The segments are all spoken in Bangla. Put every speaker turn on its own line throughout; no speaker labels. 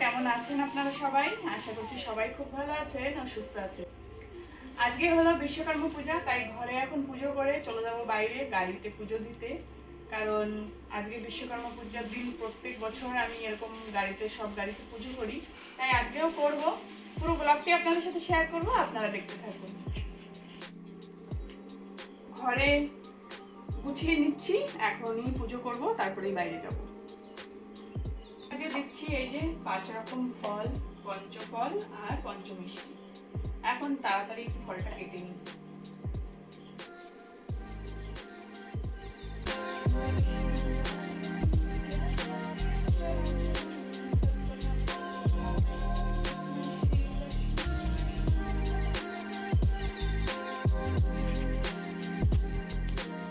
কেমন আছেন আপনারা সবাই? আশা করছি সবাই খুব ভালো আছেন ও সুস্থ আছেন। আজকে হলো বিশ্বকর্মা পূজা, তাই ঘরে এখন পুজো করে চলে যাব বাইরে গাড়িতে পুজো দিতে। কারণ আজকে বিশ্বকর্মা পূজার দিন প্রত্যেক বছর আমি এরকম সব গাড়িতে পুজো করি, তাই আজকেও করব। পুরো ব্লগটি আপনাদের সাথে শেয়ার করব, আপনারা দেখতে থাকুন। ঘরে গুছিয়ে নিচ্ছি, এখনই পুজো করব, তারপরেই বাইরে যাব। আগে দেখছি এই যে 5 রকম ফল, পঞ্চফল আর পঞ্চমিষ্টি। এখন তাড়াতাড়ি ফলটা কেটে নিই।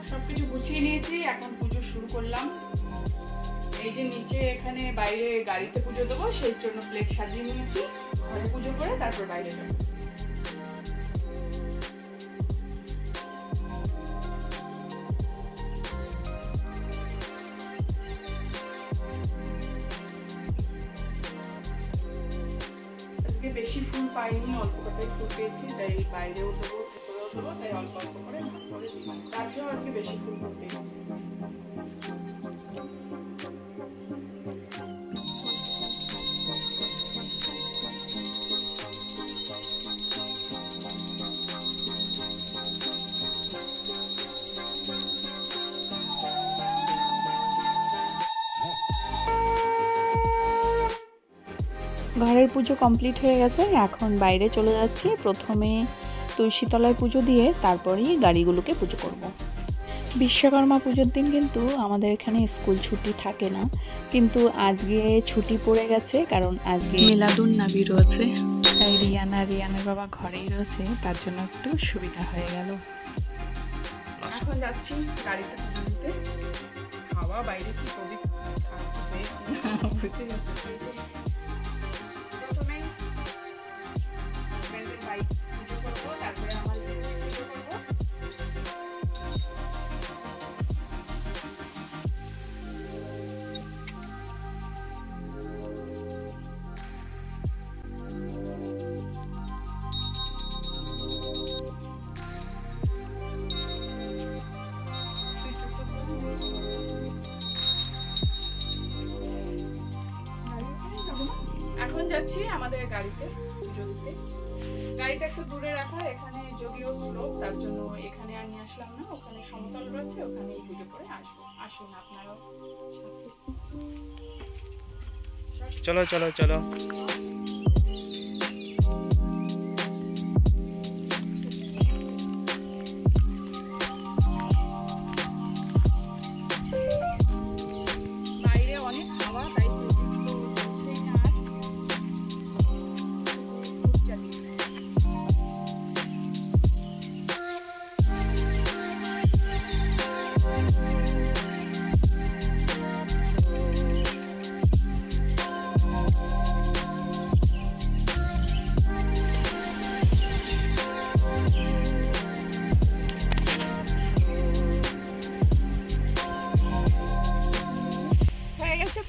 সবকিছু গুছিয়ে নিয়েছি, এখন পুজো শুরু করলাম। এই যে নিচে এখানে বাইরে গাড়িতে পুজো দেবো, সেই জন্য প্লেট সাজিয়ে নিয়েছি। ঘরে পুজো করে তারপর বাইরে যাবো। আজকে বেশি ফুল পাইনি, অল্প কটাই ফুল পেয়েছি, তাই বাইরেও দেবো, ভেতরেও দেবো, তাই অল্প অল্প করে গাছেও আজকে বেশি ফুল পেয়েছি।
ঘরের পুজো কমপ্লিট হয়ে গেছে, এখন বাইরে চলে যাচ্ছি। প্রথমে তুলসীতলায় পুজো দিয়ে তারপরেই গাড়িগুলোকে পুজো করব। বিশ্বকর্মা পুজোর দিন কিন্তু আমাদের এখানে স্কুল ছুটি থাকে না, কিন্তু আজকে ছুটি পড়ে গেছে, কারণ আজকে মিলাদুন নবী রয়েছে, তাই রিয়ানের বাবা ঘরেই রয়েছে, তার জন্য একটু সুবিধা হয়ে গেল।
এখন যাচ্ছি গাড়িতে পুজো দিতে। হাওয়া বাইরে কি কবি এখন যাচ্ছি আমাদের গাড়িতে পুজো দিতে। গাড়িটা একটু দূরে রাখা, এখানে যদিও স্লোপ, তার জন্য এখানে আর নিয়ে আসলাম না। ওখানে সমতল রয়েছে, ওখানেই পুজো করে আসবো। আসুন আপনারাও
চলো চলো চলো।
বাইরে অনেক হাওয়া, তাই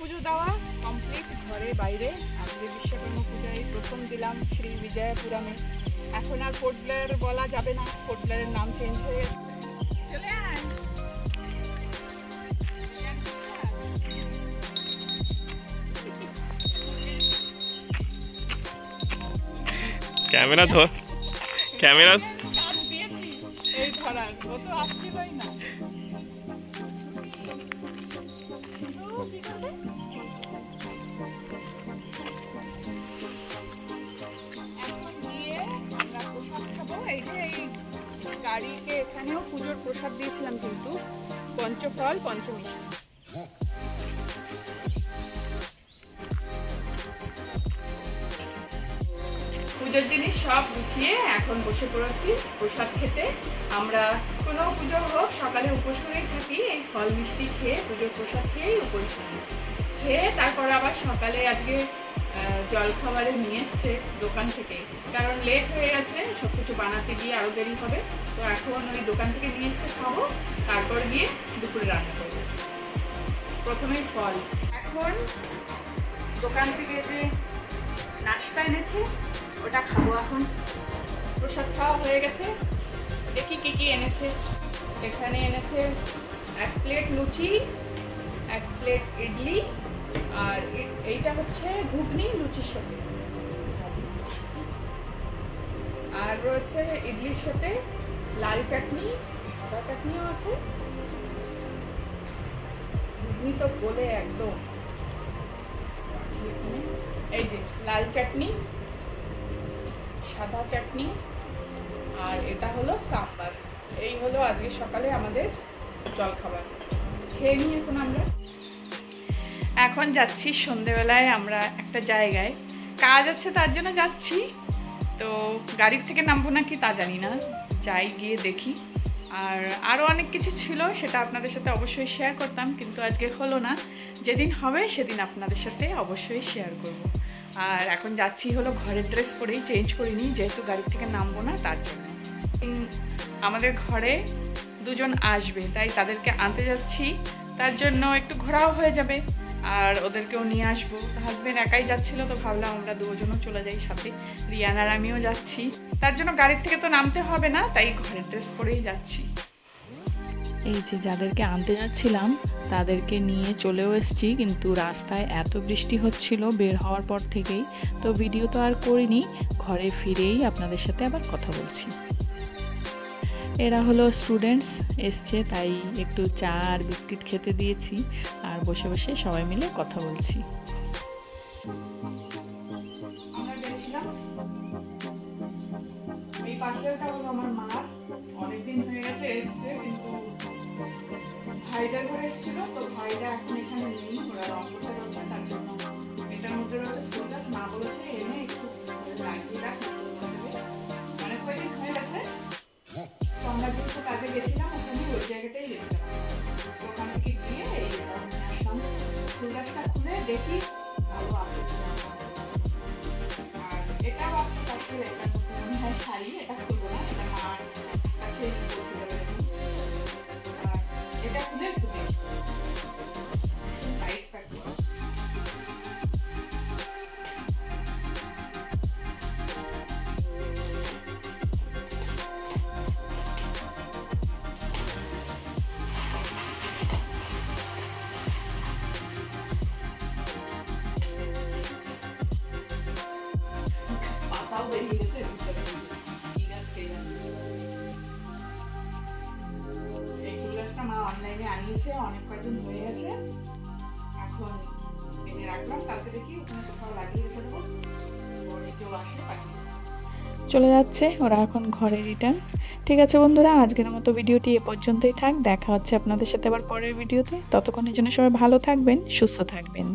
পুজো দেওয়া কমপ্লিট ঘরে বাইরে। আজকে বিশ্বকর্মা পূজায় প্রথম দিলাম শ্রী বিজয়াপুরমে। এখন আর পোর্ট ব্লেয়ার বলা যাবে না, পোর্ট ব্লেয়ারের নাম চেঞ্জ হয়ে গেছে। চলে আয়।
ক্যামেরা ধর, ক্যামেরা
দিয়েছি এই ধরার, ও তো আসছিলই না। গাড়িকে এখানেও পুজোর প্রসাদ দিয়েছিলাম, কিন্তু পঞ্চফল পঞ্চমিষ্টি। পুজোর জিনিস সব গুছিয়ে এখন বসে পড়েছি প্রসাদ খেতে। আমরা কোনো পুজো হোক সকালে উপোস করেই থাকি, এই ফল মিষ্টি খেয়ে পুজোর প্রসাদ খেয়েই উপোস করি। খেয়ে তারপর আবার সকালে আজকে জলখাবারে নিয়ে এসছে দোকান থেকে, কারণ লেট হয়ে গেছে, সবকিছু বানাতে গিয়ে আরো দেরি হবে। তো এখন ওই দোকান থেকে নিয়ে এসে খাবো, তারপর গিয়ে দুপুরে রান্না করবো। প্রথমেই ফল, এখন দোকান থেকে যে নাস্তা এনেছে, ওটা খাবো এখন। প্রসাদ খাওয়া হয়ে গেছে। দেখি কি কি এনেছে। এখানে এনেছে 1 প্লেট লুচি, 1 প্লেট ইডলি, আর এইটা হচ্ছে ঘুগনি লুচির সাথে, আর রয়েছে ইডলির সাথে লাল চাটনি, সাদা চাটনিও আছে। ঘুগনি তো বলে একদম। এই যে লাল চাটনি, সাদা চাটনি, আর এটা হলো সাম্বার। এই হলো আজকে সকালে আমাদের জলখাবার। খেয়ে নিই এখন আমরা। এখন যাচ্ছি সন্ধেবেলায় আমরা একটা জায়গায়, কাজ আছে তার জন্য যাচ্ছি। তো গাড়ির থেকে নামবো নাকি তা জানি না, যাই গিয়ে দেখি। আর আরও অনেক কিছু ছিল, সেটা আপনাদের সাথে অবশ্যই শেয়ার করতাম, কিন্তু আজকে হলো না। যেদিন হবে সেদিন আপনাদের সাথে অবশ্যই শেয়ার করব। আর এখন যাচ্ছি হলো ঘরের ড্রেস পরেই, চেঞ্জ করিনি, যেহেতু গাড়ির থেকে নামবো না তার জন্য। আমাদের ঘরে 2 জন আসবে, তাই তাদেরকে আনতে যাচ্ছি। তার জন্য একটু ঘোরাও হয়ে যাবে, আর ওদেরকেও নিয়ে আসবো। হাজব্যান্ড একাই যাচ্ছিল, তো ভাবলাম আমরা 2 জনও চলে যাই সাথে। রিয়ান আর আমিও যাচ্ছি, তার জন্য গাড়ির থেকে তো নামতে হবে না, তাই ঘরের ড্রেস পরেই যাচ্ছি।
এই যে যাদেরকে আনতে যাচ্ছিলাম তাদেরকে নিয়ে চলেও এসেছি, কিন্তু রাস্তায় এত বৃষ্টি হচ্ছিল বের হওয়ার পর থেকেই, তো ভিডিও তো আর করিনি। ঘরে ফিরেই আপনাদের সাথে আবার কথা বলছি। এরা হলো স্টুডেন্টস এসছে, তাই একটু চা আর বিস্কিট খেতে দিয়েছি, আর বসে বসে সবাই মিলে কথা বলছি।
আমরা গেছিলাম, এই পার্সেলটা হলো আমার মা, অনেকদিন হয়ে গেছে এসছে, কিন্তু ভাইদের ঘরে এসেছিল, তো ভাইরা এখন এখানে নেই, ওরা রং করতে যাচ্ছে, তার জন্য এটার মধ্যে রয়েছে ফুল গাছ। মা বলেছে এনে একটু লাগিয়ে রাখ, অনেক কয়েকদিন হয়ে গেছে। তো আমরা যেহেতু কাজে গেছিলাম, ওখানে ওই জায়গাটাই গেছিলাম, ওখান থেকে গিয়ে এই আসলাম। ফুল গাছটা খুলে দেখি ভালো আছে। আর এটাও আছে পার্সেল, এটা মনে হয় শাড়ি, এটা খুলবো না, এটা মার কাছে বলছিল। আর এটা খুলে একটু দেখি টাইট প্যাক। পাতাও বেরিয়ে গেছে, এই ফুল গাছটা মা অনলাইনে আনিয়েছে, অনেক কয়েকদিন হয়ে গেছে। এখন এনে রাখলাম, কালকে দেখি ওখানে কোথাও লাগিয়ে রেখে দেবো, পরে কেউ আসে পাঠিয়ে দেবো।
চলে যাচ্ছে ওরা এখন ঘরে রিটার্ন। ঠিক আছে বন্ধুরা, আজকের মতো ভিডিওটি এ পর্যন্তই থাক। দেখা হচ্ছে আপনাদের সাথে আবার পরের ভিডিওতে। ততক্ষণের জন্য সবাই ভালো থাকবেন, সুস্থ থাকবেন।